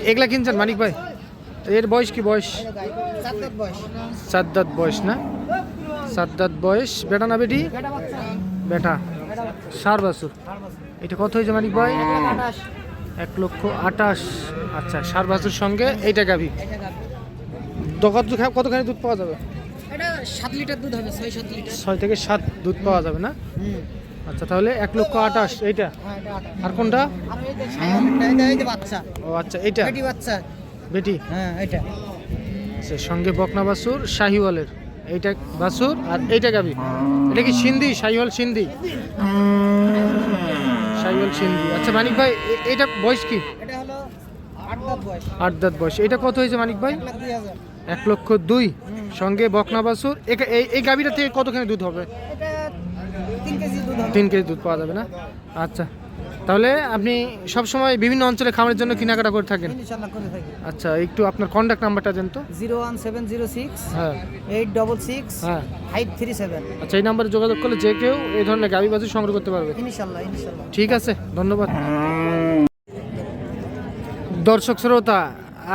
এগুলা কিনছেন মানিক ভাই? এর বয়স কি বয়স? 4 দাঁত বয়স না? 4 দাঁত বয়স। বেটা না বেটি? বেটা। সার বাছুর। এটা কত হয়েছে মানিক ভাই? 1,28,000। আচ্ছা, সার বাছুর সঙ্গে এইটা গাভী। কতখানি দুধ পাওয়া যাবে? এটা 7 লিটার দুধ হবে, 6-7 লিটার। 6 থেকে 7 দুধ পাওয়া যাবে না? আচ্ছা, তাহলে 1,28,000 এইটা। আর কোনটা? এই যে বাচ্চা। ও আচ্ছা, এইটা বেটি বাচ্চা। বেটি। হ্যাঁ, এটা। আচ্ছা, সঙ্গে বকনা বাছুর শাহিওয়ালের। এইটা বাছুর আর এইটা গাভী। এটা কি সিন্ধি? শাহিওয়াল সিন্ধি? শাহিওয়াল সিন্ধি। আচ্ছা মানিক ভাই, এইটা বয়স কি? এটা হলো 8 দাঁত বয়স। 8 দাঁত বয়স। এটা কত হয়েছে মানিক ভাই? 1,02,000। 1,02,000 সঙ্গে বকনা বাছুর। এই গাভীটা থেকে কতখানি দুধ হবে? এটা 3 কেজি দুধ হবে। 3 কেজি দুধ পাওয়া যাবে না? আচ্ছা, তাহলে আপনি সবসময় বিভিন্ন অঞ্চলে খামারের জন্য কেনাকাটা করে থাকেন? ইনশাআল্লাহ করে থাকি। আচ্ছা, একটু আপনার কন্ট্যাক্ট নাম্বারটা দেন তো। 01706 হ্যাঁ 866 হ্যাঁ 537। আচ্ছা, এই নাম্বারে যোগাযোগ করলে যে কেউ এই ধরনের গাভী বাছুর সংগ্রহ করতে পারবে। ইনশাআল্লাহ। ঠিক আছে, ধন্যবাদ। দর্শক শ্রোতা,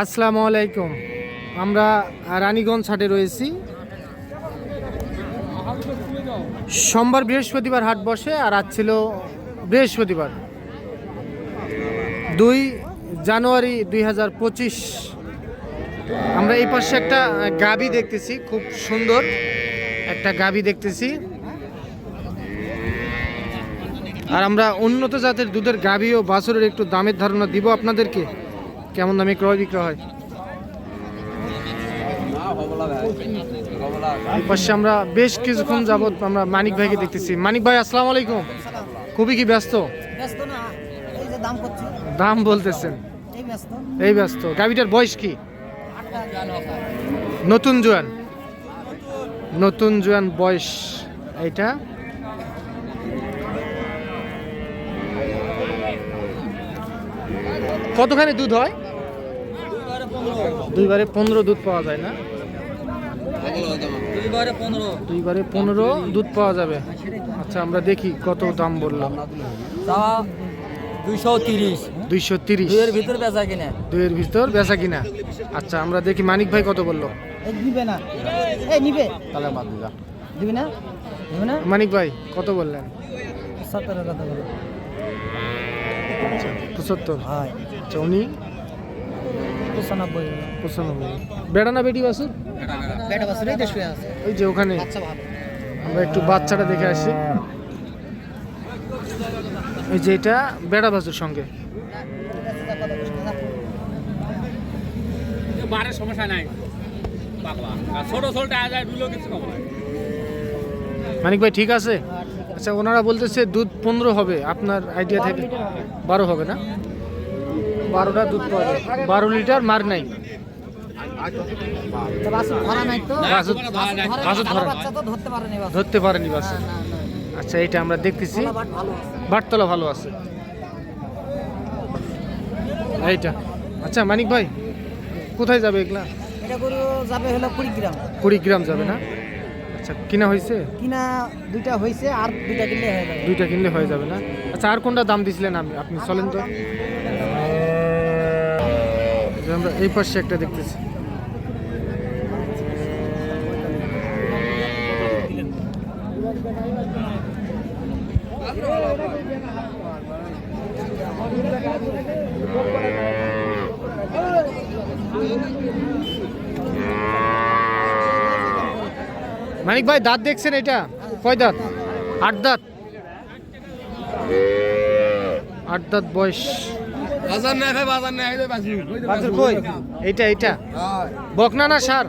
আসসালামু আলাইকুম। আমরা রানীগঞ্জ হাটে রয়েছি। সোমবার বৃহস্পতিবার হাট বসে, আর আজ ছিল বৃহস্পতিবার 2 জানুয়ারি 2025। আমরা এই পাশে একটা গাভী দেখতেছি, খুব সুন্দর একটা গাভী দেখতেছি। আর আমরা উন্নত জাতের দুধের গাভী ও বাছুরের একটু দামের ধারণা দিব আপনাদেরকে, কেমন দামে ক্রয় বিক্রয় হয়। এই পাশে আমরা বেশ কিছুক্ষণ যাবত আমরা মানিক ভাইকে দেখতেছি। মানিক ভাই, আসসালামু আলাইকুম। খুবই কি ব্যস্ত? ব্যস্ত না, এই যে দাম করছি। দাম বলতেছেন? এই ব্যস্ত। এই ব্যস্ত। গাভীটার বয়স কি? 8 দাঁত। নতুন জোয়ান? নতুন জোয়ান বয়স এইটা। কতখানি দুধ হয়? 2 বারে 15 দুধ পাওয়া যায় না? 2 বারে 15 দুধ পাওয়া যাবে। আচ্ছা, আমরা দেখি কত দাম বললাম। 230। 230। দুইয়ের ভিতর বেচা কিনা। 2-এর ভিতর বেচা কিনা। আচ্ছা, আমরা দেখি মানিক ভাই কত বললো। নিবে না? এই নিবে তাহলে বাদ দিলা। দিবি না? দিবি না? মানিক ভাই কত বললেন? 70 কথা বলো। আচ্ছা, 75। হয়। আচ্ছা, উনি 95। 95। বেড়া না বেটি বাছুর? বেটা বাছুরই তো শুয়ে আছে। ওই যে ওখানে। বাচ্চা ভালো। আমরা একটু বাচ্চাটা দেখে আসি। এই যে এটা বেড়া বাছুর সঙ্গে। সমস্যা নাই। ছোট ছোট কিছু কম নাই। মানিক ভাই ঠিক আছে? আচ্ছা, ওনারা বলতেছে দুধ 15 হবে, আপনার আইডিয়া থেকে 12 হবে না? 12টা দুধ পাওয়া যায়। 12 লিটার মার নাই? বাছুর ধরা নাই তো। বাছুর ধরা বাচ্চা তো ধরতে পারেনি বাছুর। ধরতে পারেনি বাছুর। না। আচ্ছা, এটা আমরা দেখতেছি। বাট ভালো। বাটতলা ভালো আছে এইটা। আচ্ছা মানিক ভাই, কোথায় যাবে এগুলা? এটা গরু যাবে হলো 20 গ্রাম। 20 গ্রাম যাবে না? আচ্ছা, কিনা হয়েছে? কিনা 2টা হয়েছে, আর 2টা কিনলে হয়ে যাবে। 2টা কিনলে হয়ে যাবে না? আচ্ছা, আর কোনটা দাম দিছিলেন আপনি? চলেন তো, আমরা এই পাশে একটা দেখতেছি। মানিক ভাই, দাঁত দেখছেন এটা? কয় দাঁত? 8 দাঁত। 8 দাঁত বয়স। বাজার না ভাই, বাজার না বাছুর কই? এইটা বকনা না সার?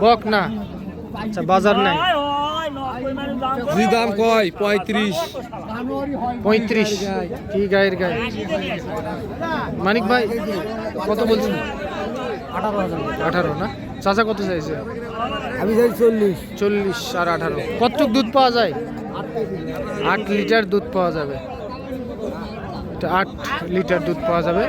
বকনা। আচ্ছা, বাজার নাই। জি দাম কয়? 35। 35। কি গায়ের গায়ে? মানিক ভাই কত বলছেন? 18 না? চাচা কত চাইছে? আমি যাই 40। 40 আর 18। কতটুক দুধ পাওয়া যায়? 8 লিটার দুধ পাওয়া যাবে। 8 লিটার দুধ পাওয়া যাবে।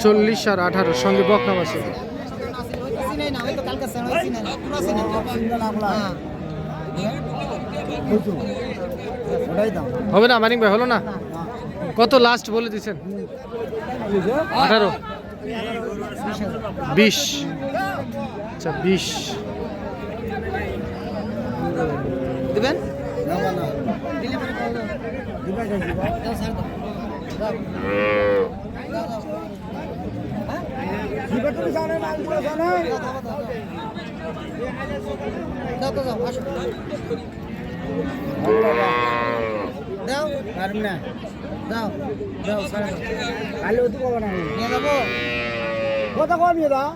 চল্লিশ আর 18 সঙ্গে বকনা বাছুর। ওটাই দাম হবে না মানিক ভাই, হলো না? কত লাস্ট বলে দিচ্ছেন? 18, 20। আচ্ছা 20 দিবেন দাও পারবি না দাও দাও সাড়ে কালে অতি কবে না নিয়ে যাবো কত কম নিয়ে দাও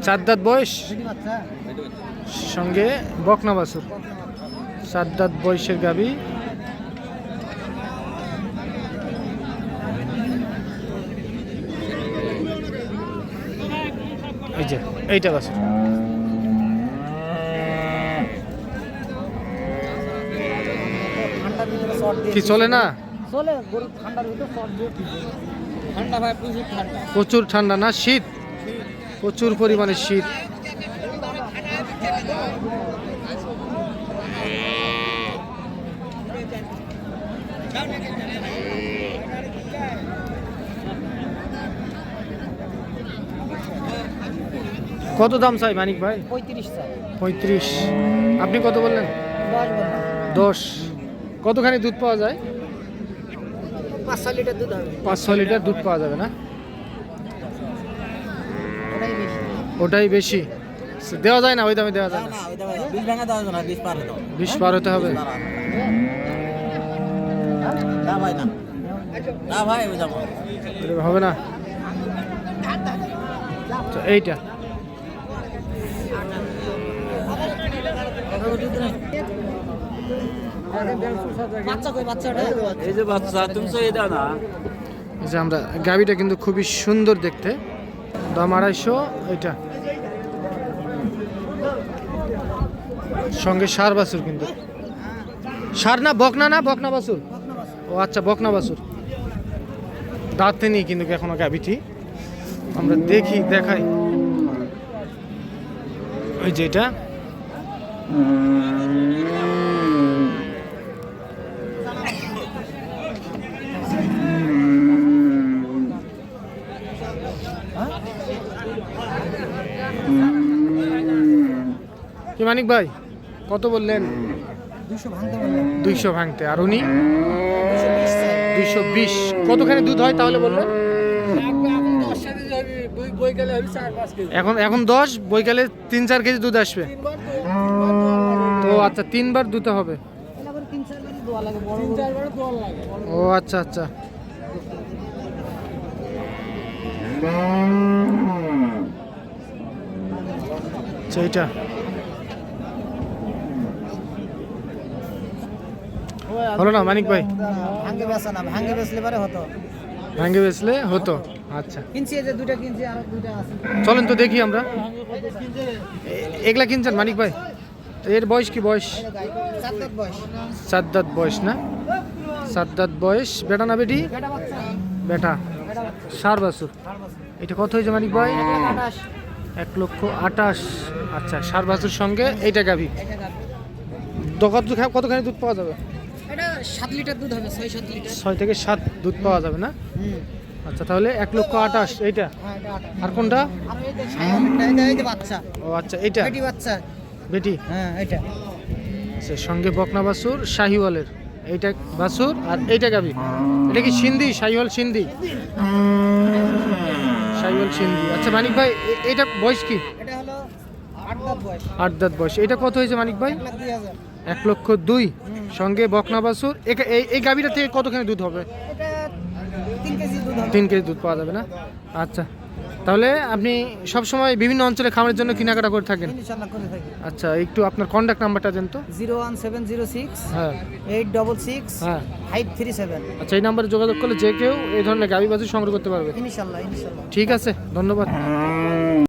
চার দাঁত বয়স, সঙ্গে বকনা বাছুর। 4 দাঁত বয়সের গাবি। এই যে এইটা বাছুর। কি চলে না? চলে গরু ঠান্ডার ভিতরে শর্ট দিয়ে ঠান্ডা ভাই প্রচুর ঠান্ডা প্রচুর ঠান্ডা না শীত? প্রচুর পরিমাণে শীত। কত দাম চাই মানিক ভাই? 35 চাই 35। আপনি কত বললেন? 10 বললাম 10। কতখানি দুধ পাওয়া যায়? 5-6 লিটার দুধ হবে 5-6 লিটার দুধ পাওয়া যাবে না? ওটাই বেশি ওটাই বেশি দেওয়া যায় না, ওই দামে দেওয়া যায় না। না ওই দাম 20 ভাঙা দাও না 20 পার দাও 20 পার হতে হবে। না ভাই না না ভাই ওই দাম এটা হবে না। তো এইটা বাচ্চা কই বাচ্চাটা এই যে বাচ্চা তুমি তো এই দাও না। এই যে আমরা গাবিটা কিন্তু খুবই সুন্দর দেখতে। দাম 250। এটা সঙ্গে সার বাছুর, কিন্তু সার না বকনা, না বকনা বাছুর। ও আচ্ছা বকনা বাছুর। দাঁতে নেই কিন্তু এখনো গাবিটি। আমরা দেখাই। ওই যে এটা কি মানিক ভাই কত বললেন? 200 ভাঙতে বললাম 200 ভাঙতে। আর উনি 220। কতখানি দুধ হয় তাহলে বললেন? এখন 10, বৈকালে 3-4 কেজি দুধ আসবে। তো আচ্ছা 3 বার দুধ হবে। এটা করে 3-4 বারই দোয়া লাগে বড় 3-4 বারে দোয়া লাগে ও আচ্ছা আচ্ছা। এইটা হলো না মানিক ভাই? ভাঙে বেচা না ভাঙে বেচলে পারে হতো ভাঙে বেচলে হতো। আচ্ছা কিনছি এই যে দুইটা কিনছি আর দুইটা আছে চলেন তো দেখি আমরা। এগুলা কিনছেন মানিক ভাই? এর বয়স কি বয়স? 4 দাঁত বয়স 4 দাঁত বয়স না? 4 দাঁত বয়স। বেটা না বেটি? বেটা বাচ্চা বেটা। সার বাছুর। এটা কত হয়েছে মানিক ভাই? 1,28,000 1,28,000। আচ্ছা সার বাছুর সঙ্গে এইটা গাভি। কতখানি দুধ পাওয়া যাবে? এটা 7 লিটার দুধ হবে 6-7 লিটার 6 থেকে 7 দুধ পাওয়া যাবে না? আচ্ছা তাহলে 1,28,000 এইটা। হ্যাঁ এটা 28 আর কোনটা? আর এই যে সাইকেলটা এই যে বাচ্চা ও আচ্ছা এইটা বেটি বাচ্চা বেটি। হ্যাঁ এটা আচ্ছা সঙ্গে বকনা বাছুর শাহিওয়ালের। এইটা বাছুর আর এইটা গাভি। এটা কি সিন্ধি? শাহিওয়াল সিন্ধি? শাহিওয়াল সিন্ধি। আচ্ছা মানিক ভাই এইটা বয়স কি? এটা হলো 8 দাঁত বয়স 8 দাঁত বয়স। এটা কত হয়েছে মানিক ভাই? 1,02,000 1,02,000 সঙ্গে বকনা বাছুর। এই গাভিটা থেকে কতখানি দুধ হবে? এটা 3 কেজি দুধ হবে 3 কেজি দুধ পাওয়া যাবে না? আচ্ছা তাহলে আপনি সব সময় বিভিন্ন অঞ্চলে খামারের জন্য কেনাকাটা করে থাকেন? ইনশাআল্লাহ করে থাকি আচ্ছা একটু আপনার কন্ট্যাক্ট নাম্বারটা দেন তো। 01706 হ্যাঁ 866 হ্যাঁ 537 আচ্ছা এই নাম্বারে যোগাযোগ করলে যে কেউ এই ধরনের গাভি বাছুর সংগ্রহ করতে পারবে। ইনশাআল্লাহ ঠিক আছে ধন্যবাদ।